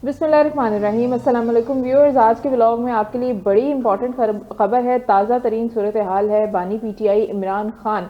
बिस्मिल्लाहिर्रहमानिर्रहीम। अस्सलाम वालेकुम व्यूअर्स, आज के व्लॉग में आपके लिए बड़ी इंपॉर्टेंट खबर है। ताज़ा तरीन सूरत हाल है। बानी पीटीआई इमरान खान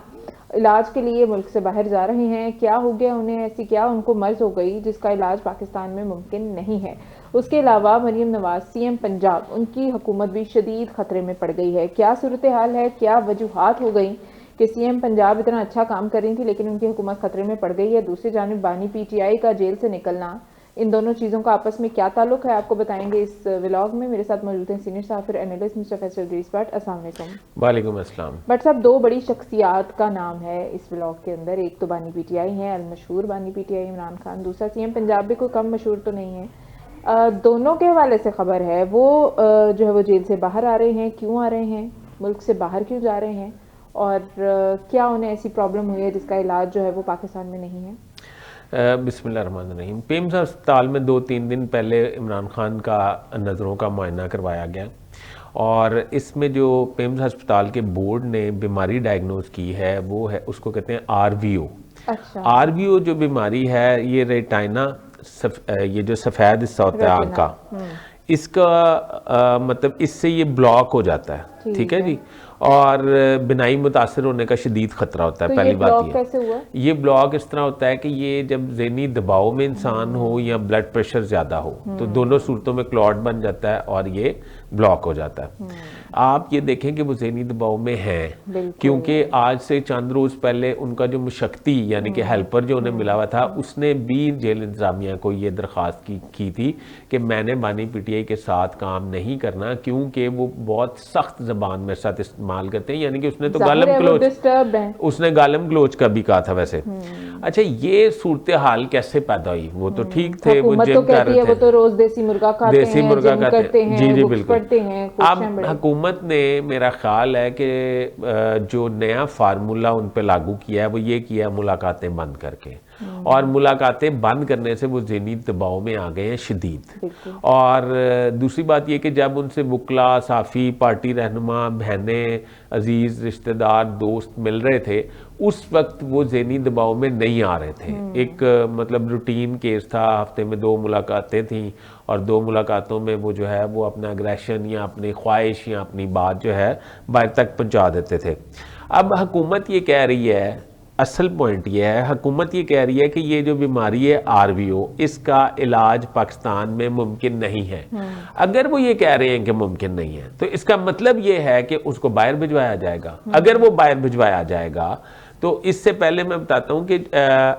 इलाज के लिए मुल्क से बाहर जा रहे हैं। क्या हो गया उन्हें, ऐसी क्या उनको मर्ज हो गई जिसका इलाज पाकिस्तान में मुमकिन नहीं है। उसके अलावा मरीम नवाज सीएम पंजाब, उनकी हुकूमत भी शदीद खतरे में पड़ गई है। क्या सूरत हाल है, क्या वजूहात हो गई कि सीएम पंजाब इतना अच्छा काम कर रही थी लेकिन उनकी हुकूमत खतरे में पड़ गई है। दूसरी जानिब बानी पीटीआई का जेल से निकलना, इन दोनों चीज़ों का आपस में क्या ताल्लुक है, आपको बताएंगे इस व्लॉग में। मेरे साथ मौजूद हैं सीनियर साफिर एनालिस्ट मिस्टर फैसल ड्रीस भट्ट। अस्सलाम वालेकुम। वालेकुम अस्सलाम। बट साहब, दो बड़ी शख्सियात का नाम है इस व्लॉग के अंदर। एक तो बानी पीटीआई हैं, अल मशहूर बानी पीटीआई इमरान खान। दूसरा सीएम पंजाब भी कोई कम मशहूर तो नहीं है। दोनों के हवाले से खबर है। वो जो है वो जेल से बाहर आ रहे हैं। क्यों आ रहे हैं, मुल्क से बाहर क्यों जा रहे हैं, और क्या उन्हें ऐसी प्रॉब्लम हुई है जिसका इलाज जो है वो पाकिस्तान में नहीं है। बिस्मिल्लाहिर्रहमानिर्रहीम। पेम्स अस्पताल में 2-3 दिन पहले इमरान खान का नज़रों का मुआयना करवाया गया और इसमें जो पेम्स अस्पताल के बोर्ड ने बीमारी डायग्नोज की है वो है, उसको कहते हैं RVO। अच्छा। RVO जो बीमारी है ये रेटाइना, ये जो सफ़ेद हिस्सा होता है आँख का, इसका मतलब इससे ये ब्लॉक हो जाता है। ठीक है जी। और बिनाई मुतासर होने का शदीद खतरा होता है। तो पहली बात ये कैसे हुआ? ये ब्लॉक इस तरह होता है कि ये जब ज़हनी दबाव में इंसान हो या ब्लड प्रेशर ज़्यादा हो तो दोनों सूरतों में क्लॉट बन जाता है और ये ब्लॉक हो जाता है। आप ये देखें कि वो ज़हनी दबाव में हैं क्योंकि आज से चंद रोज़ पहले उनका जो मुशक्ति यानी कि हेल्पर जो उन्हें मिला हुआ था, उसने भी जेल इंतज़ामिया को ये दरख्वास्त की थी कि मैंने बानी पीटीआई के साथ काम नहीं करना क्योंकि वो बहुत सख्त ज़बान मेरे साथ इस्तेमाल करते हैं। यानी कि उसने तो गालम गलोच का भी कहा था वैसे। अच्छा, ये सूरत हाल कैसे पैदा हुई? वो तो ठीक थे, वो जिम कर रहे थे, वो तो रोज देसी मुर्गा खाते हैं, जी जी बिल्कुल। हैं। अब हुकूमत ने, मेरा ख्याल है कि जो नया फार्मूला उन पे लागू किया है वो ये किया है मुलाकातें बंद करके, और मुलाकातें बंद करने से वो ज़हनी दबाव में आ गए हैं शदीद। और दूसरी बात ये कि जब उनसे वकला, साफ़ी, पार्टी रहनुमा, बहनें, अजीज़, रिश्तेदार, दोस्त मिल रहे थे, उस वक्त वो ज़हनी दबाव में नहीं आ रहे थे। एक मतलब रूटीन केस था, हफ्ते में 2 मुलाकातें थीं और 2 मुलाकातों में वो जो है वो अपना अग्रेशन या अपनी ख्वाहिश या अपनी बात जो है बाहर तक पहुंचा देते थे। अब हुकूमत ये कह रही है, असल पॉइंट ये है, हुकूमत ये कह रही है कि ये जो बीमारी है RVO, इसका इलाज पाकिस्तान में मुमकिन नहीं है। अगर वो ये कह रहे हैं कि मुमकिन नहीं है तो इसका मतलब ये है कि उसको बाहर भिजवाया जाएगा। अगर वो बाहर भिजवाया जाएगा तो इससे पहले मैं बताता हूँ कि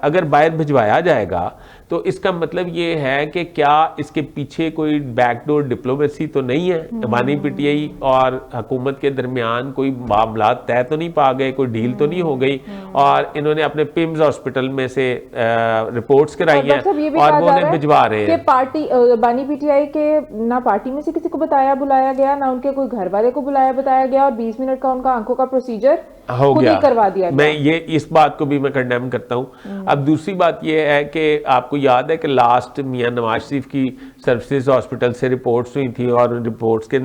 अगर बाहर भिजवाया जाएगा तो इसका मतलब ये है कि क्या इसके पीछे कोई बैकडोर डिप्लोमेसी तो नहीं है। बानी पीटीआई और हुकूमत के दरमियान कोई मामला तय तो नहीं पा गए, कोई डील तो नहीं हो गई और इन्होंने अपने पिम्स हॉस्पिटल में से रिपोर्ट्स कराई हैं और वो उन्हें भिजवा रहे हैं। पार्टी बानी पीटीआई के ना पार्टी में से किसी को बताया बुलाया गया, ना उनके कोई घर वाले को बुलाया बताया गया, और 20 मिनट का उनका आंखों का प्रोसीजर हो गया, करवा दिया। मैं ये इस बात को भी मैं कंडेम करता हूँ। अब दूसरी बात ये है कि आपको याद है कि लास्ट मियां नवाज शरीफ की सर्विसेज हॉस्पिटल से रिपोर्ट्स हुई थी और रिपोर्ट्स के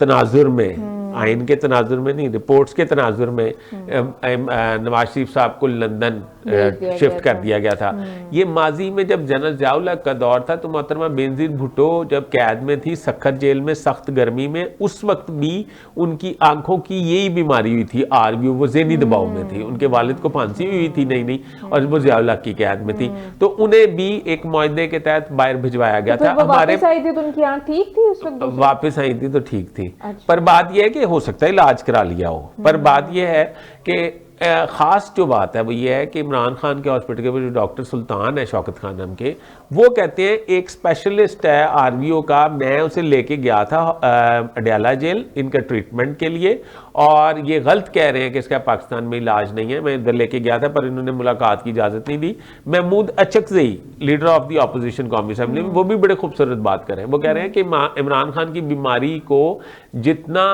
तनाजुर में, आइन के तनाजुर में नहीं, रिपोर्ट्स के तनाजुर में नवाज शरीफ साहब को लंदन शिफ्ट कर दिया गया था। ये माजी में जब जनरल ज़िया-उल हक का दौर था तो मोहतरमा बेनज़ीर भुट्टो जब कैद में थी सखर जेल में सख्त गर्मी में, उस वक्त भी उनकी आंखों की यही बीमारी हुई थी RVO। वो ज़हनी दबाव में थी, उनके वालिद को फांसी हुई थी नहीं और वो ज़िया-उल हक की कैद में थी, तो उन्हें भी एक मुआहदे के तहत बाहर भिजवाया गया था। हमारे वापस आई थी तो उनकी आंख ठीक थी उस वक्त? वापस आई थी तो ठीक थी। पर बात यह है कि हो सकता है इलाज करा लिया हो, पर बात यह है कि ख़ास जो बात है वो ये है कि इमरान खान के हॉस्पिटल के जो डॉक्टर सुल्तान है शौकत खान नाम के, वो कहते हैं एक स्पेशलिस्ट है RVO का, मैं उसे लेके गया था अडयाला जेल इनका ट्रीटमेंट के लिए, और ये गलत कह रहे हैं कि इसका पाकिस्तान में इलाज नहीं है। मैं इधर लेके गया था पर इन्होंने मुलाकात की इजाज़त नहीं दी। Mahmood Achakzai, leader of the opposition कौमी असेंबली, वो भी बड़े खूबसूरत बात कर रहे हैं। वो कह रहे हैं कि इमरान खान की बीमारी को जितना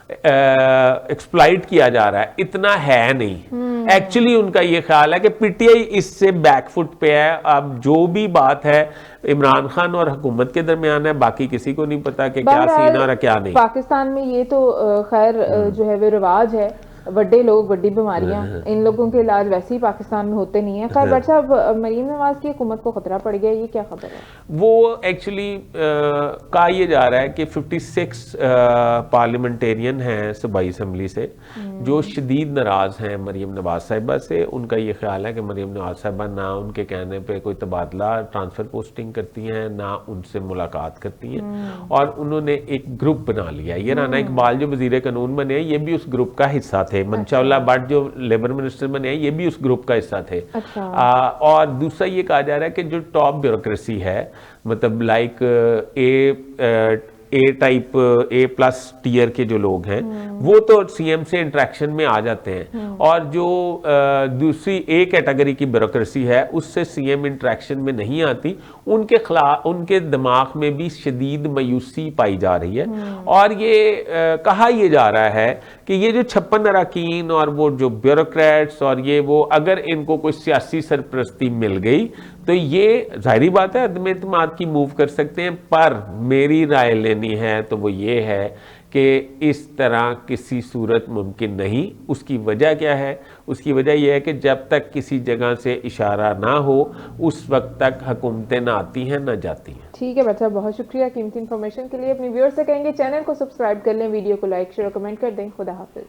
एक्सप्लॉइट किया जा रहा है इतना है नहीं। एक्चुअली उनका ये ख्याल है कि पीटीआई इससे बैकफुट पे है। अब जो भी बात है इमरान खान और हुकूमत के दरमियान है, बाकी किसी को नहीं पता कि क्या सीन और क्या नहीं। पाकिस्तान में ये तो खैर जो है वो रिवाज है बड़े लोग, बड़ी बीमारियां, इन लोगों के इलाज वैसे ही पाकिस्तान में होते नहीं है। खैर बट साहब, मरीम नवाज की हुकूमत को खतरा पड़ गया, ये क्या खबर है? वो एक्चुअली कहा यह जा रहा है कि 56 पार्लियामेंटेरियन हैं सूबाई असम्बली से जो शदीद नाराज़ हैं मरीम नवाज साहिबा से। उनका ये ख्याल है कि मरीम नवाज साहिबा ना उनके कहने पे कोई तबादला ट्रांसफ़र पोस्टिंग करती हैं, ना उनसे मुलाकात करती हैं, और उन्होंने एक ग्रुप बना लिया। ये राना इकबाल जो वज़ीर कानून बने, ये भी उस ग्रुप का हिस्सा थे। मंशाउल्लाह भट्ट जो लेबर मिनिस्टर बने, ये भी उस ग्रुप का हिस्सा थे। और दूसरा ये कहा जा रहा है कि जो टॉप ब्यूरोक्रेसी है, मतलब like a type, A+ tier के जो लोग हैं, वो तो सीएम से इंटरेक्शन में आ जाते हैं, और जो दूसरी A कैटेगरी की ब्यूरोक्रेसी है उससे सीएम इंटरेक्शन में नहीं आती। उनके खिलाफ, उनके दिमाग में भी शदीद मायूसी पाई जा रही है। और ये कहा यह जा रहा है कि ये जो 56 अरकान और वो जो ब्यूरोक्रेट्स और ये वो, अगर इनको कोई सियासी सरपरस्ती मिल गई तो ये जाहिर बात है अदम एतमाद की मूव कर सकते हैं। पर मेरी राय लेनी है तो वो ये है कि इस तरह किसी सूरत मुमकिन नहीं। उसकी वजह क्या है? उसकी वजह यह है कि जब तक किसी जगह से इशारा ना हो उस वक्त तक हुकूमतें ना आती हैं ना जाती हैं। ठीक है बच्चा, बहुत शुक्रिया कीमती इन्फॉर्मेशन के लिए। अपने व्यूअर्स से कहेंगे चैनल को सब्सक्राइब कर लें, वीडियो को लाइक शेयर कमेंट कर दें। खुदा हाफिज़।